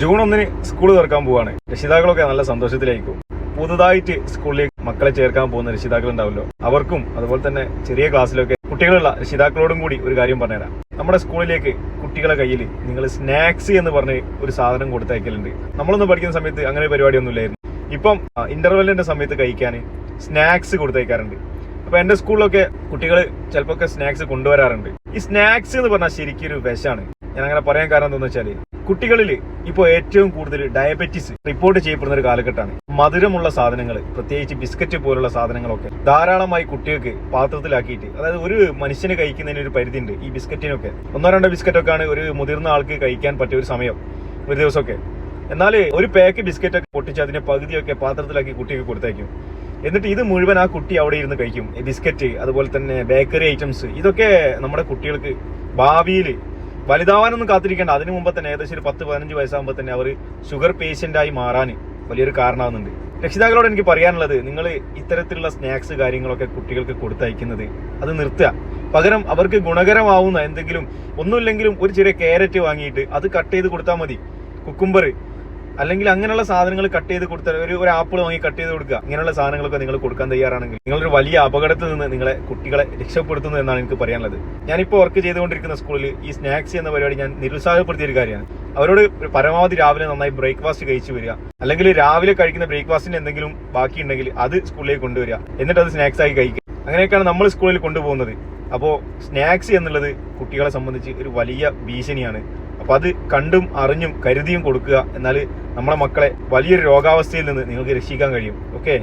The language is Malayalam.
ജൂൺ 1 സ്കൂൾ തുറക്കാൻ പോവാണ്. രക്ഷിതാക്കളൊക്കെ നല്ല സന്തോഷത്തിലായിരിക്കും. പുതുതായിട്ട് സ്കൂളിലേക്ക് മക്കളെ ചേർക്കാൻ പോകുന്ന രക്ഷിതാക്കൾ ഉണ്ടാവല്ലോ, അവർക്കും അതുപോലെ തന്നെ ചെറിയ ക്ലാസ്സിലൊക്കെ കുട്ടികളുള്ള രക്ഷിതാക്കളോടും കൂടി ഒരു കാര്യം പറഞ്ഞുതരാം. നമ്മുടെ സ്കൂളിലേക്ക് കുട്ടികളെ കയ്യിൽ നിങ്ങൾ സ്നാക്സ് എന്ന് പറഞ്ഞ് ഒരു സാധനം കൊടുത്തയക്കലുണ്ട്. നമ്മളൊന്നും പഠിക്കുന്ന സമയത്ത് അങ്ങനെ പരിപാടിയൊന്നും ഇല്ലായിരുന്നു. ഇപ്പം ഇന്റർവെല്ലിന്റെ സമയത്ത് കഴിക്കാൻ സ്നാക്സ് കൊടുത്തയക്കാറുണ്ട്. അപ്പൊ എന്റെ സ്കൂളിലൊക്കെ കുട്ടികൾ ചിലപ്പോൾ സ്നാക്സ് കൊണ്ടുവരാറുണ്ട്. ഈ സ്നാക്സ് എന്ന് പറഞ്ഞാൽ ശരിക്കും ഒരു വിഷമാണ്. ഞാൻ അങ്ങനെ പറയാൻ കാരണം എന്താണെന്ന് വെച്ചാൽ, കുട്ടികളിൽ ഇപ്പോൾ ഏറ്റവും കൂടുതൽ ഡയബറ്റീസ് റിപ്പോർട്ട് ചെയ്യപ്പെടുന്ന ഒരു കാലഘട്ടമാണ്. മധുരമുള്ള സാധനങ്ങൾ, പ്രത്യേകിച്ച് ബിസ്ക്കറ്റ് പോലുള്ള സാധനങ്ങളൊക്കെ ധാരാളമായി കുട്ടികൾക്ക് പാത്രത്തിലാക്കിയിട്ട്, അതായത് ഒരു മനുഷ്യന് കഴിക്കുന്നതിന് ഒരു പരിധി ഉണ്ട്. ഈ ബിസ്ക്കറ്റിനൊക്കെ 1-2 ബിസ്ക്കറ്റൊക്കെയാണ് ഒരു മുതിർന്ന ആൾക്ക് കഴിക്കാൻ പറ്റിയ ഒരു സമയം ഒരു ദിവസമൊക്കെ. എന്നാൽ ഒരു പാക്ക് ബിസ്ക്കറ്റൊക്കെ പൊട്ടിച്ച് അതിന്റെ പകുതിയൊക്കെ പാത്രത്തിലാക്കി കുട്ടിക്ക് കൊടുത്തേക്കും. എന്നിട്ട് ഇത് മുഴുവൻ ആ കുട്ടി അവിടെ ഇരുന്ന് കഴിക്കും. ബിസ്ക്കറ്റ്, അതുപോലെ തന്നെ ബേക്കറി ഐറ്റംസ്, ഇതൊക്കെ നമ്മുടെ കുട്ടികൾക്ക് ഭാവിയിൽ വലുതാവാനൊന്നും കാത്തിരിക്കേണ്ട, അതിനു മുമ്പ് തന്നെ ഏകദേശം ഒരു 10-15 വയസ്സാകുമ്പോൾ തന്നെ അവർ ഷുഗർ പേഷ്യന്റായി മാറാൻ വലിയൊരു കാരണമാകുന്നുണ്ട്. രക്ഷിതാക്കളോട് എനിക്ക് പറയാനുള്ളത്, നിങ്ങൾ ഇത്തരത്തിലുള്ള സ്നാക്സ് കാര്യങ്ങളൊക്കെ കുട്ടികൾക്ക് കൊടുത്തയക്കുന്നത് അത് നിർത്തുക. പകരം അവർക്ക് ഗുണകരമാവുന്ന എന്തെങ്കിലും, ഒന്നുമില്ലെങ്കിലും ഒരു ചെറിയ ക്യാരറ്റ് വാങ്ങിയിട്ട് അത് കട്ട് ചെയ്ത് കൊടുത്താൽ മതി. കുക്കുംബർ അല്ലെങ്കിൽ അങ്ങനെയുള്ള സാധനങ്ങൾ കട്ട് ചെയ്ത് കൊടുത്താൽ, ഒരു ആപ്പിൾ വാങ്ങി കട്ട് ചെയ്ത് കൊടുക്കുക. ഇങ്ങനെയുള്ള സാധനങ്ങളൊക്കെ നിങ്ങൾ കൊടുക്കാൻ തയ്യാറാണെങ്കിൽ നിങ്ങളൊരു വലിയ അപകടത്തിൽ നിന്ന് നിങ്ങളെ കുട്ടികളെ രക്ഷപ്പെടുത്തുന്നു എന്നാണ് എനിക്ക് പറയാനുള്ളത്. ഞാനിപ്പോൾ വർക്ക് ചെയ്തുകൊണ്ടിരിക്കുന്ന സ്കൂളിൽ ഈ സ്നാക്സ് എന്ന പരിപാടി ഞാൻ നിരുത്സാഹപ്പെടുത്തിയ ഒരു കാര്യമാണ്. അവരോട് പരമാവധി രാവിലെ നന്നായി ബ്രേക്ക്ഫാസ്റ്റ് കഴിച്ചു വരിക, അല്ലെങ്കിൽ രാവിലെ കഴിക്കുന്ന ബ്രേക്ക്ഫാസ്റ്റിന് എന്തെങ്കിലും ബാക്കിയുണ്ടെങ്കിൽ അത് സ്കൂളിലേക്ക് കൊണ്ടുവരിക, എന്നിട്ട് അത് സ്നാക്സ് ആയി കഴിക്കുക. അങ്ങനെയൊക്കെയാണ് നമ്മൾ സ്കൂളിൽ കൊണ്ടുപോകുന്നത്. അപ്പോൾ സ്നാക്സ് എന്നുള്ളത് കുട്ടികളെ സംബന്ധിച്ച് ഒരു വലിയ ഭീഷണിയാണ്. അപ്പോൾ അത് കണ്ടും അറിഞ്ഞും കരുതിയും കൊടുക്കുക. എന്നാൽ നമ്മളെ മക്കളെ വലിയൊരു രോഗാവസ്ഥയിൽ നിന്ന് നിങ്ങൾക്ക് രക്ഷിക്കാൻ കഴിയും. ഓക്കെ.